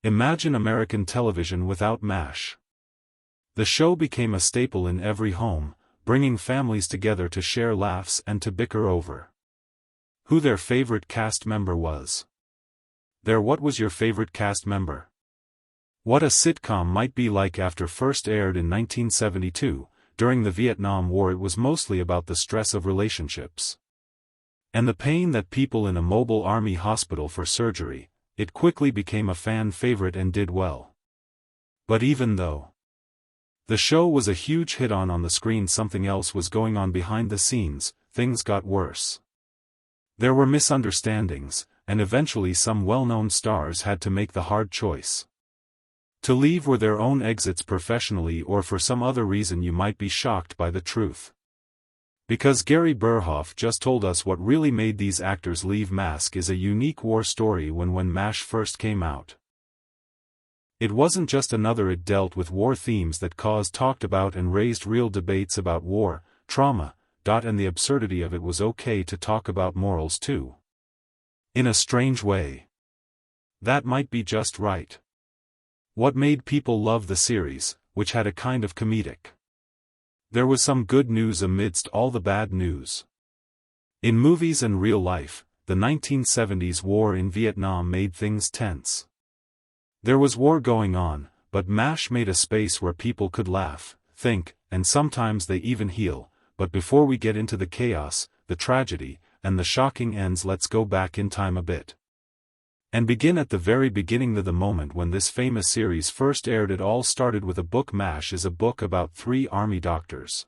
Imagine American television without MASH. The show became a staple in every home, bringing families together to share laughs and to bicker over who their favorite cast member was. What was your favorite cast member? What a sitcom might be like after first aired in 1972, during the Vietnam War. It was mostly about the stress of relationships and the pain that people in a mobile army hospital for surgery. It quickly became a fan favorite and did well. But even though the show was a huge hit on the screen, something else was going on behind the scenes. Things got worse. There were misunderstandings, and eventually some well-known stars had to make the hard choice to leave or their own exits professionally or for some other reason. You might be shocked by the truth, because Gary Burghoff just told us what really made these actors leave. Mask is a unique war story. When MASH first came out, it wasn't just another. It dealt with war themes that talked about and raised real debates about war, trauma, and the absurdity of it. Was okay to talk about morals too. In a strange way, that might be just right. What made people love the series, which had a kind of comedic. There was some good news amidst all the bad news. In movies and real life, the 1970s war in Vietnam made things tense. There was war going on, but MASH made a space where people could laugh, think, and sometimes they even heal. But before we get into the chaos, the tragedy, and the shocking ends, let's go back in time a bit and begin at the very beginning. The moment when this famous series first aired. It all started with a book. MASH is a book about 3 army doctors.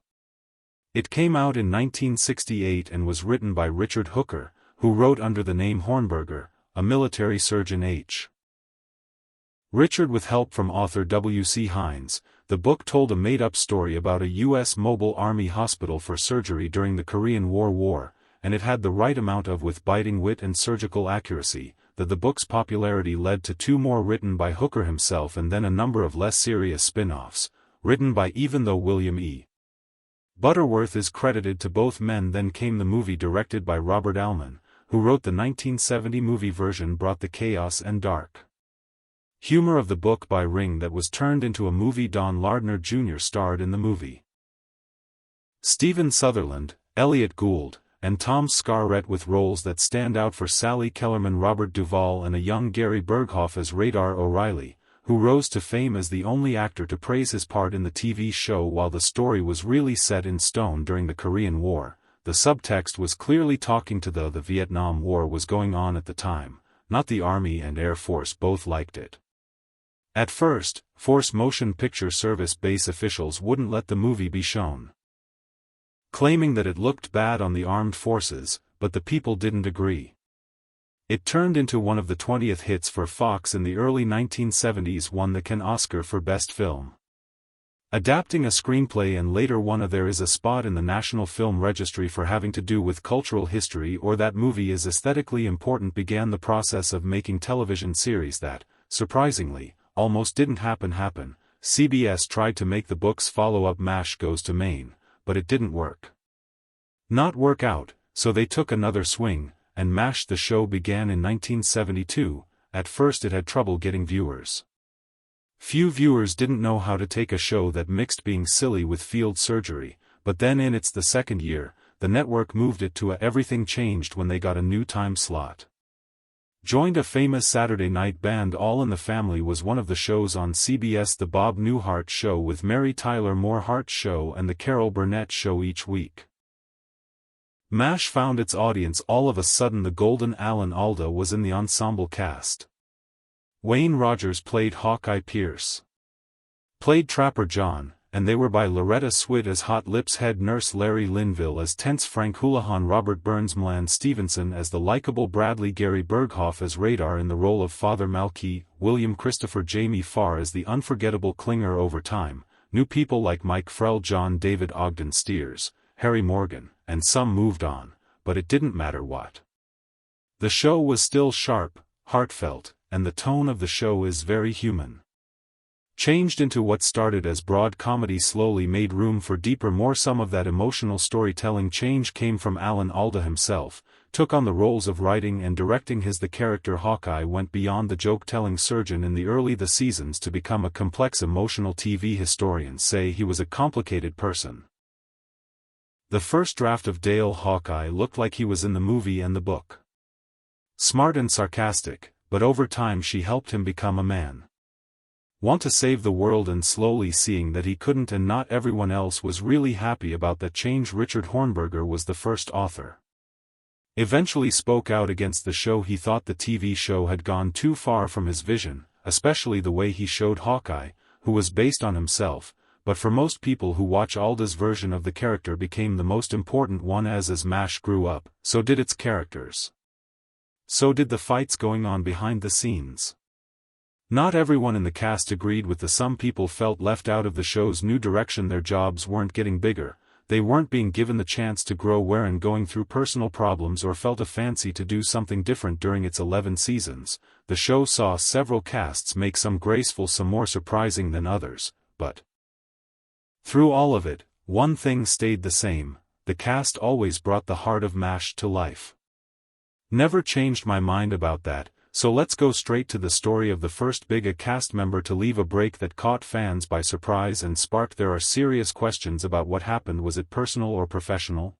It came out in 1968 and was written by Richard Hooker, who wrote under the name Hornberger, a military surgeon. Richard with help from author W.C. Hines. The book told a made-up story about a U.S. mobile army hospital for surgery during the Korean War, and it had the right amount of with biting wit and surgical accuracy. The book's popularity led to 2 more written by Hooker himself and then a number of less serious spin-offs, written by even though William E. Butterworth is credited to both men. Then came the movie directed by Robert Altman, who wrote the 1970 movie version. Brought the chaos and dark humor of the book by Ring that was turned into a movie. Don Lardner Jr. starred in the movie. Stephen Sutherland, Elliot Gould, and Tom Skerritt with roles that stand out for Sally Kellerman, Robert Duvall, and a young Gary Burghoff as Radar O'Reilly, who rose to fame as the only actor to praise his part in the TV show. While the story was really set in stone during the Korean War, the subtext was clearly talking to the Vietnam War was going on at the time. Not the Army and Air Force both liked it. At first, Force Motion Picture Service base officials wouldn't let the movie be shown, claiming that it looked bad on the armed forces, but the people didn't agree. It turned into one of the 20th hits for Fox in the early 1970s, won the Cannes Oscar for Best Film, adapting a screenplay, and later won a There is a spot in the National Film Registry for having to do with cultural history or that movie is aesthetically important. Began the process of making television series that, surprisingly, almost didn't happen. CBS tried to make the book's follow-up MASH Goes to Maine, but it didn't work out, so they took another swing, and MASH the show began in 1972. At first it had trouble getting viewers. Few viewers didn't know how to take a show that mixed being silly with field surgery, but then in its the second year, the network moved it to everything changed when they got a new time slot. Joined a famous Saturday night band. All in the Family was one of the shows on CBS. The Bob Newhart Show with Mary Tyler Moore Hart Show and the Carol Burnett Show each week. MASH found its audience. All of a sudden the golden Alan Alda was in the ensemble cast. Wayne Rogers played Hawkeye Pierce, played Trapper John, and they were by Loretta Swit as Hot Lips head nurse, Larry Linville as tense Frank Houlihan, Robert Burns, Milan Stevenson as the likable Bradley, Gary Burghoff as Radar in the role of Father Malky, William Christopher, Jamie Farr as the unforgettable Klinger. Over time, new people like Mike Frell, John David Ogden Steers, Harry Morgan, and some moved on, but it didn't matter what. The show was still sharp, heartfelt, and the tone of the show is very human. Changed into what started as broad comedy slowly made room for deeper, more some of that emotional storytelling. Change came from Alan Alda himself, took on the roles of writing and directing his. The character Hawkeye went beyond the joke-telling surgeon in the early seasons to become a complex emotional TV. Historians say he was a complicated person. The first draft of Dale Hawkeye looked like he was in the movie and the book. Smart and sarcastic, but over time she helped him become a man. Want to save the world, and slowly seeing that he couldn't and not everyone else was really happy about that change. Richard Hornberger was the first author. Eventually spoke out against the show. He thought the TV show had gone too far from his vision, especially the way he showed Hawkeye, who was based on himself, but for most people who watch Alda's version of the character became the most important one. As MASH grew up, so did its characters. So did the fights going on behind the scenes. Not everyone in the cast agreed with some people felt left out of the show's new direction. Their jobs weren't getting bigger, they weren't being given the chance to grow, weren't going through personal problems, or felt a fancy to do something different. During its 11 seasons, the show saw several casts make some graceful, some more surprising than others, but through all of it, one thing stayed the same: the cast always brought the heart of MASH to life. Never changed my mind about that. So let's go straight to the story of the first big cast member to leave a break that caught fans by surprise and sparked. There are serious questions about what happened. Was it personal or professional?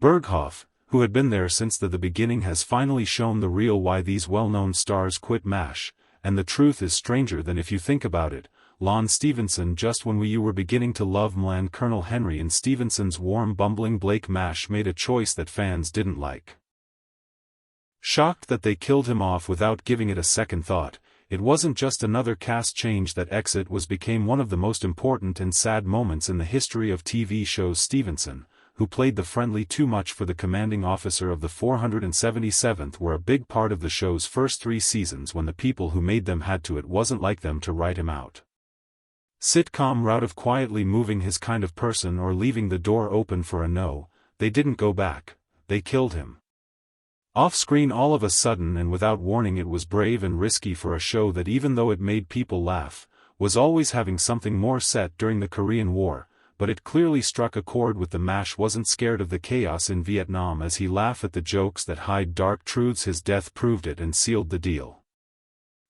Burghoff, who had been there since the beginning, has finally shown the real why these well-known stars quit MASH, and the truth is stranger than if you think about it. Lon Stevenson. Just when you were beginning to love Mlan, Colonel Henry and Stevenson's warm, bumbling Blake, MASH made a choice that fans didn't like. Shocked that they killed him off without giving it a second thought. It wasn't just another cast change. That exit became one of the most important and sad moments in the history of TV shows. Stevenson, who played the friendly too much for the commanding officer of the 477th, were a big part of the show's first 3 seasons. When the people who made them had to, it wasn't like them to write him out. Sitcom route of quietly moving his kind of person or leaving the door open for a no. They didn't go back, they killed him off-screen all of a sudden and without warning. It was brave and risky for a show that, even though it made people laugh, was always having something more. Set during the Korean War, but it clearly struck a chord with the MASH. Wasn't scared of the chaos in Vietnam as he laughed at the jokes that hide dark truths. His death proved it and sealed the deal.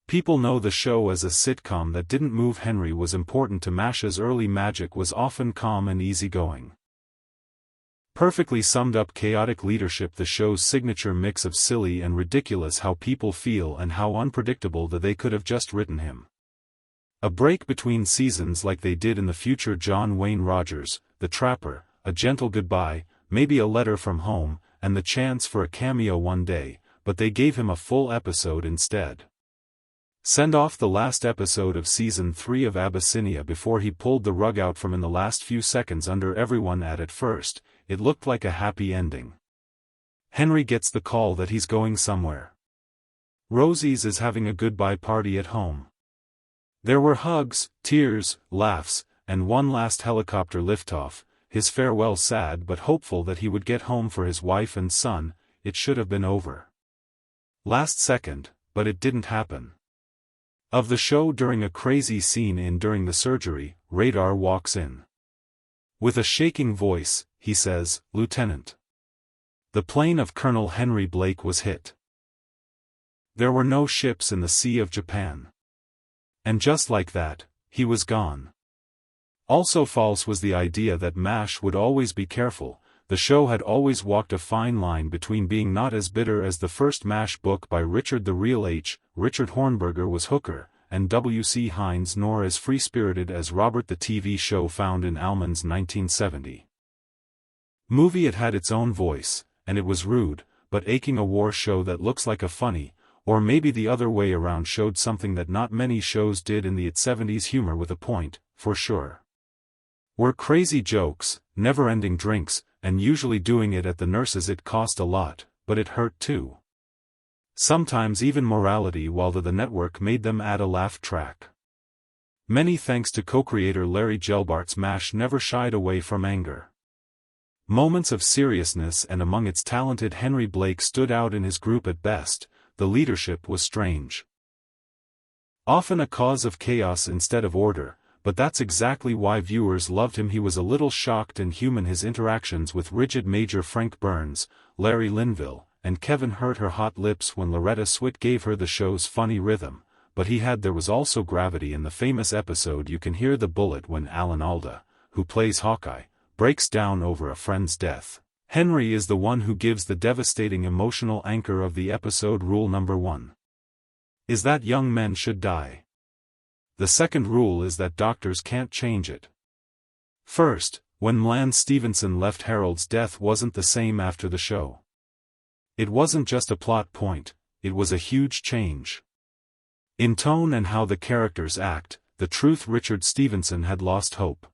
People know the show as a sitcom that didn't move. Henry was important to MASH's early magic was often calm and easygoing. Perfectly summed up chaotic leadership, the show's signature mix of silly and ridiculous, how people feel and how unpredictable that they could have just written him a break between seasons like they did in the future. John Wayne Rogers, The Trapper, A Gentle Goodbye, maybe A Letter from Home, and the chance for a cameo one day, but they gave him a full episode instead. Send off the last episode of season 3 of Abyssinia before he pulled the rug out from in the last few seconds under everyone. At first, it looked like a happy ending. Henry gets the call that he's going somewhere. Rosie's is having a goodbye party at home. There were hugs, tears, laughs, and one last helicopter liftoff, his farewell sad but hopeful that he would get home for his wife and son. It should have been over last second, but it didn't happen. Of the show, during a crazy scene during the surgery, Radar walks in. With a shaking voice, he says, "Lieutenant, the plane of Colonel Henry Blake was hit. There were no ships in the Sea of Japan." And just like that, he was gone. Also false was the idea that MASH would always be careful. The show had always walked a fine line between being not as bitter as the first MASH book by Richard the Real H. Richard Hornberger was Hooker, and W.C. Hines, nor as free-spirited as Robert. The TV show found in Allman's 1970 movie. It had its own voice, and it was rude, but aching. A war show that looks like a funny, or maybe the other way around, showed something that not many shows did in the 70s: humor with a point, for sure. Were crazy jokes, never-ending drinks, and usually doing it at the nurses. It cost a lot, but it hurt too. Sometimes even morality, while the network made them add a laugh track. Many thanks to co-creator Larry Gelbart's MASH never shied away from anger, moments of seriousness, and among its talented Henry Blake stood out in his group. At best, the leadership was strange, often a cause of chaos instead of order, but that's exactly why viewers loved him. He was a little shocked and human. His interactions with rigid Major Frank Burns, Larry Linville, and Kevin hurt her hot lips when Loretta Swit gave her the show's funny rhythm, but there was also gravity in the famous episode You Can Hear the Bullet when Alan Alda, who plays Hawkeye, breaks down over a friend's death. Henry is the one who gives the devastating emotional anchor of the episode. Rule number 1 is that young men should die. The second rule is that doctors can't change it. First, when Mlan Stevenson left, Harold's death wasn't the same after the show. It wasn't just a plot point, it was a huge change. In tone and how the characters act, the truth. Richard Stevenson had lost hope.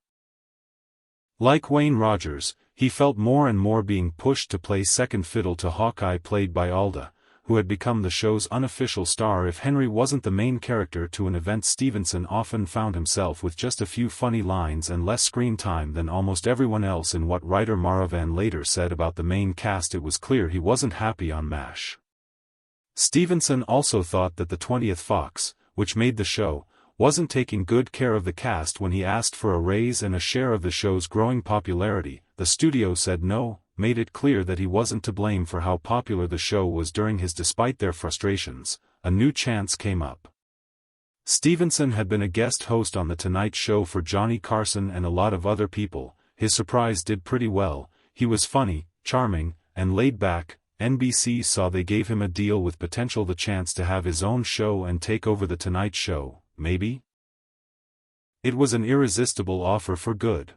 Like Wayne Rogers, he felt more and more being pushed to play second fiddle to Hawkeye, played by Alda, who had become the show's unofficial star. If Henry wasn't the main character to an event, Stevenson often found himself with just a few funny lines and less screen time than almost everyone else. In what writer Mara Van later said about the main cast, it was clear he wasn't happy on MASH. Stevenson also thought that the 20th Fox, which made the show, wasn't taking good care of the cast. When he asked for a raise and a share of the show's growing popularity, the studio said no, made it clear that he wasn't to blame for how popular the show was during his. Despite their frustrations, a new chance came up. Stevenson had been a guest host on The Tonight Show for Johnny Carson and a lot of other people. His surprise did pretty well. He was funny, charming, and laid back. NBC saw they gave him a deal with potential, the chance to have his own show and take over The Tonight Show, maybe? It was an irresistible offer for good.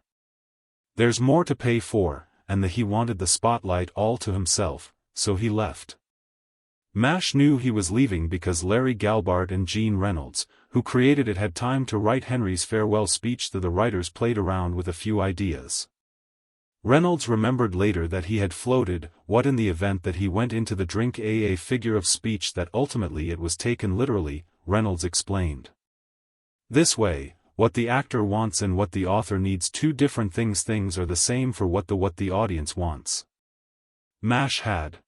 There's more to pay for, and he wanted the spotlight all to himself, so he left. MASH knew he was leaving because Larry Galbart and Gene Reynolds, who created it, had time to write Henry's farewell speech. The writers played around with a few ideas. Reynolds remembered later that he had floated, "What in the event that he went into the drink a figure of speech that ultimately it was taken literally," Reynolds explained. This way, what the actor wants and what the author needs, two different things. Things are the same for what the audience wants. MASH had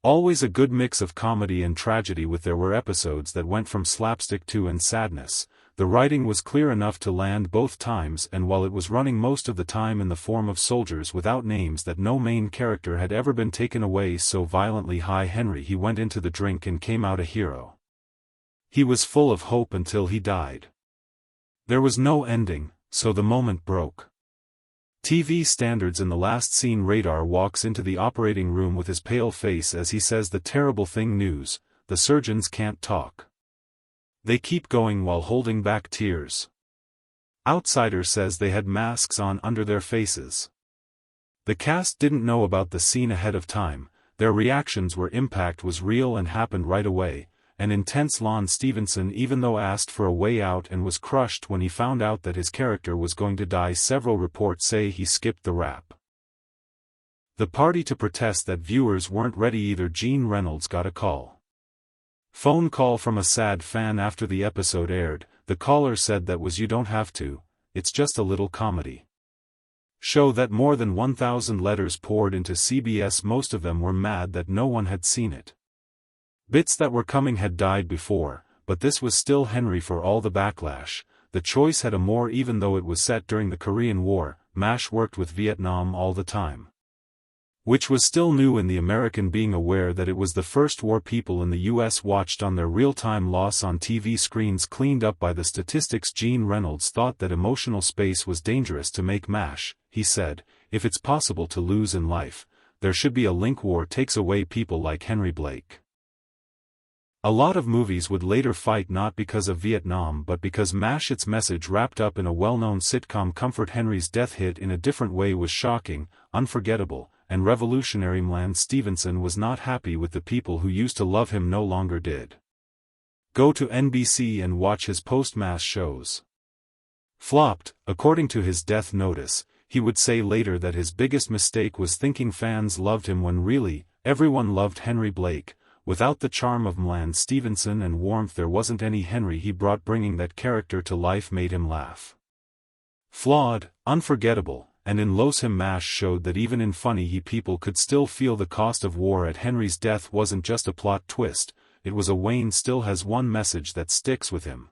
always a good mix of comedy and tragedy. There were episodes that went from slapstick to sadness. The writing was clear enough to land both times, and while it was running most of the time in the form of soldiers without names, that no main character had ever been taken away so violently. Henry, he went into the drink and came out a hero. He was full of hope until he died. There was no ending, so the moment broke. TV standards. In the last scene, Radar walks into the operating room with his pale face as he says the terrible thing: news, the surgeons can't talk. They keep going while holding back tears. Outsider says they had masks on under their faces. The cast didn't know about the scene ahead of time. Their reactions were impact was real and happened right away. An intense Lon Stevenson, even though asked for a way out, and was crushed when he found out that his character was going to die. Several reports say he skipped the rap. The party to protest that viewers weren't ready either. Gene Reynolds got a phone call from a sad fan after the episode aired. The caller said that was "You don't have to, it's just a little comedy show." That more than 1,000 letters poured into CBS. Most of them were mad that no one had seen it. Bits that were coming had died before, but this was still Henry. For all the backlash, the choice had a more. Even though it was set during the Korean War, MASH worked with Vietnam all the time, which was still new in the American. Being aware that it was the first war people in the U.S. watched on their real-time loss on TV screens cleaned up by the statistics. Gene Reynolds thought that emotional space was dangerous to make MASH. He said, "If it's possible to lose in life, there should be a link. War takes away people like Henry Blake." A lot of movies would later fight not because of Vietnam but because MASH, its message wrapped up in a well-known sitcom comfort. Henry's death hit in a different way, was shocking, unforgettable, and revolutionary. Mlan Stevenson was not happy with the people who used to love him no longer did. Go to NBC and watch his post-MASH shows. Flopped. According to his death notice, he would say later that his biggest mistake was thinking fans loved him when really, everyone loved Henry Blake. Without the charm of Mlan Stevenson and warmth, there wasn't any Henry he brought. Bringing that character to life made him laugh. Flawed, unforgettable, and in Los Him. MASH showed that even in funny people could still feel the cost of war. At Henry's death wasn't just a plot twist, it was a Wayne still has one message that sticks with him.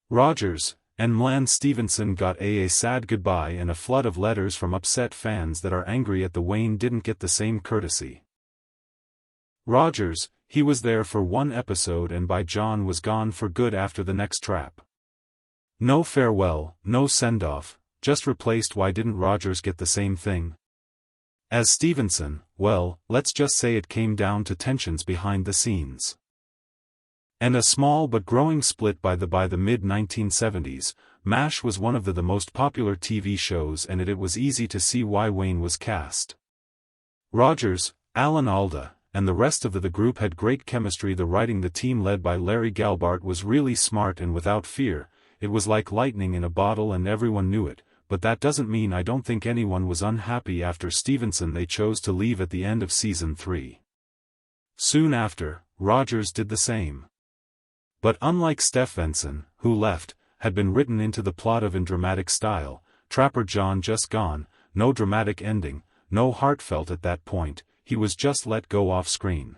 Rogers and Mlan Stevenson got a sad goodbye and a flood of letters from upset fans that are angry at the Wayne didn't get the same courtesy. Rogers, he was there for one episode and by John was gone for good after the next trap. No farewell, no send-off, just replaced. Why didn't Rogers get the same thing? As Stevenson, well, let's just say it came down to tensions behind the scenes. And a small but growing split by the mid-1970s, MASH was one of the most popular TV shows and it was easy to see why Wayne was cast. Rogers, Alan Alda, and the rest of the group had great chemistry. The writing, the team led by Larry Gelbart, was really smart and without fear. It was like lightning in a bottle and everyone knew it, but that doesn't mean I don't think anyone was unhappy after Stevenson. They chose to leave at the end of season 3. Soon after, Rogers did the same. But unlike Stevenson, who left, had been written into the plot of in dramatic style, Trapper John just gone, no dramatic ending, no heartfelt at that point, he was just let go off screen.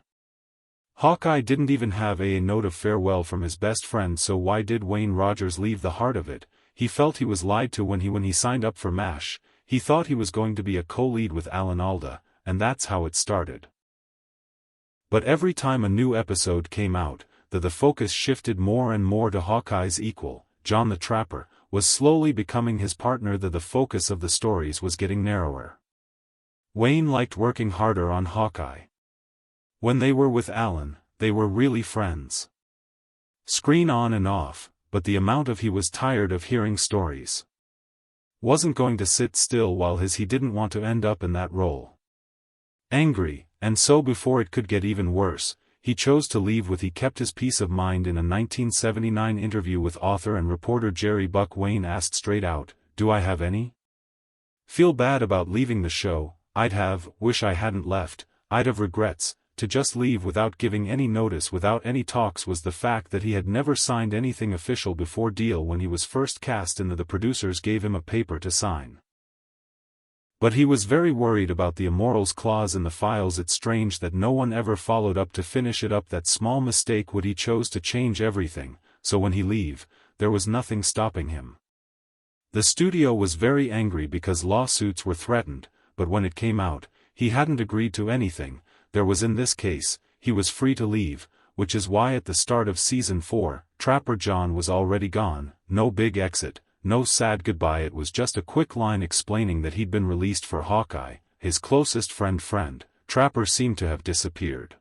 Hawkeye didn't even have a note of farewell from his best friend, so why did Wayne Rogers leave? The heart of it, he felt he was lied to when he signed up for MASH. He thought he was going to be a co-lead with Alan Alda, and that's how it started. But every time a new episode came out, the focus shifted more and more to Hawkeye's equal. John the Trapper was slowly becoming his partner. The focus of the stories was getting narrower. Wayne liked working harder on Hawkeye. When they were with Alan, they were really friends. Screen on and off, but the amount of he was tired of hearing stories. Wasn't going to sit still while he didn't want to end up in that role. Angry, and so before it could get even worse, he chose to leave. He kept his peace of mind. In a 1979 interview with author and reporter Jerry Buck, Wayne asked straight out, "Do I have any? Feel bad about leaving the show? I'd have, wish I hadn't left, I'd have regrets." To just leave without giving any notice, without any talks, was the fact that he had never signed anything official before deal. When he was first cast in, the producers gave him a paper to sign. But he was very worried about the immorals clause in the files. It's strange that no one ever followed up to finish it up. That small mistake he chose to change everything, so when he leave, there was nothing stopping him. The studio was very angry because lawsuits were threatened, but when it came out, he hadn't agreed to anything. There was, in this case, he was free to leave, which is why at the start of season 4, Trapper John was already gone. No big exit, no sad goodbye. It was just a quick line explaining that he'd been released for Hawkeye. His closest friend, Trapper, seemed to have disappeared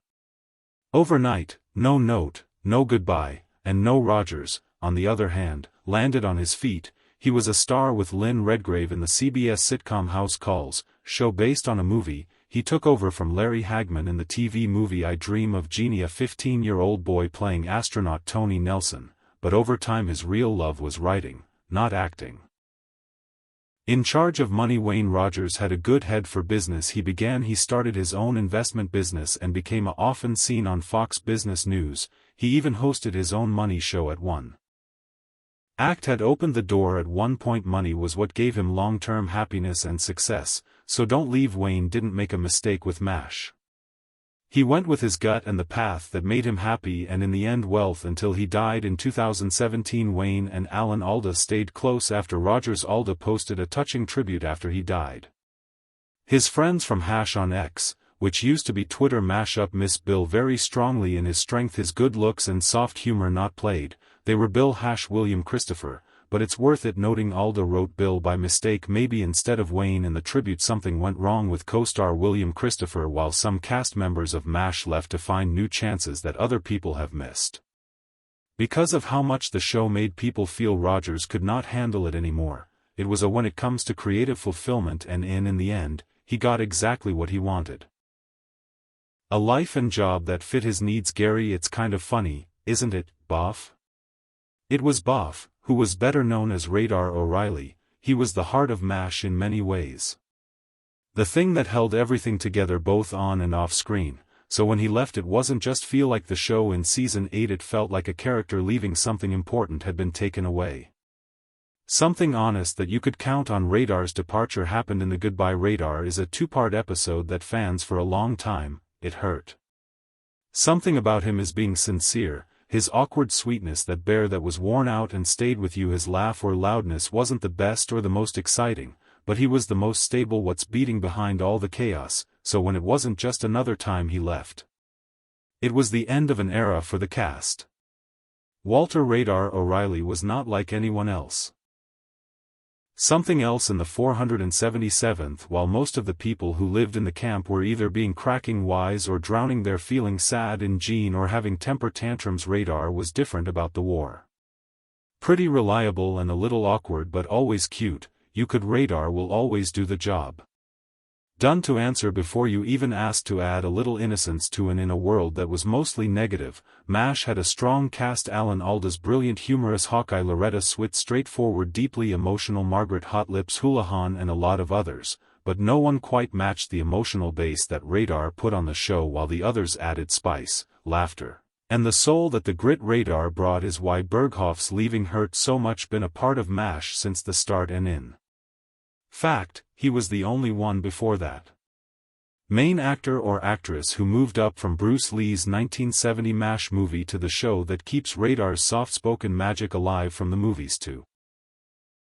overnight. No note, no goodbye, and no Rogers, on the other hand, landed on his feet. He was a star with Lynn Redgrave in the CBS sitcom House Calls, show based on a movie. He took over from Larry Hagman in the TV movie I Dream of Jeannie, a 15-year-old boy playing astronaut Tony Nelson, but over time his real love was writing, not acting. In charge of money, Wayne Rogers had a good head for business. He started his own investment business and became often seen on Fox Business News. He even hosted his own money show at one. Act had opened the door at one point. Money was what gave him long-term happiness and success, so don't leave. Wayne didn't make a mistake with MASH. He went with his gut and the path that made him happy, and in the end wealth, until he died in 2017. Wayne and Alan Alda stayed close after Rogers. Alda posted a touching tribute after he died. His friends from Hash on X, which used to be Twitter, Mashup, miss Bill very strongly. In his strength, his good looks and soft humor not played. They were Bill Hash William Christopher, but it's worth it noting Alda wrote Bill by mistake, maybe instead of Wayne. In the tribute, something went wrong with co-star William Christopher, while some cast members of MASH left to find new chances that other people have missed. Because of how much the show made people feel, Rogers could not handle it anymore. It was when it comes to creative fulfillment, and in the end, he got exactly what he wanted. A life and job that fit his needs. Gary, it's kind of funny, isn't it, Boff? It was Boff, who was better known as Radar O'Reilly. He was the heart of MASH in many ways. The thing that held everything together both on and off screen, so when he left it wasn't just feel like the show in season 8, it felt like a character leaving. Something important had been taken away. Something honest that you could count on. Radar's departure happened in the Goodbye Radar is a 2-part episode that fans for a long time, it hurt. Something about him is being sincere. His awkward sweetness, that bear that was worn out and stayed with you. His laugh or loudness wasn't the best or the most exciting, but he was the most stable. What's beating behind all the chaos, so when it wasn't just another time he left. It was the end of an era for the cast. Walter "Radar" O'Reilly was not like anyone else. Something else in the 477th. While most of the people who lived in the camp were either being cracking wise or drowning their feeling sad in gin or having temper tantrums, Radar was different about the war. Pretty reliable and a little awkward but always cute. You could Radar will always do the job. Done to answer before you even asked, to add a little innocence to in a world that was mostly negative. MASH had a strong cast: Alan Alda's brilliant humorous Hawkeye, Loretta Swit's straightforward deeply emotional Margaret Hot Lips Houlihan, and a lot of others, but no one quite matched the emotional base that Radar put on the show, while the others added spice, laughter, and the soul that the grit Radar brought is why Burghoff's leaving hurt so much. Been a part of MASH since the start, and in fact, he was the only one before that main actor or actress who moved up from Bruce Lee's 1970 MASH movie to the show that keeps Radar's soft-spoken magic alive from the movies too.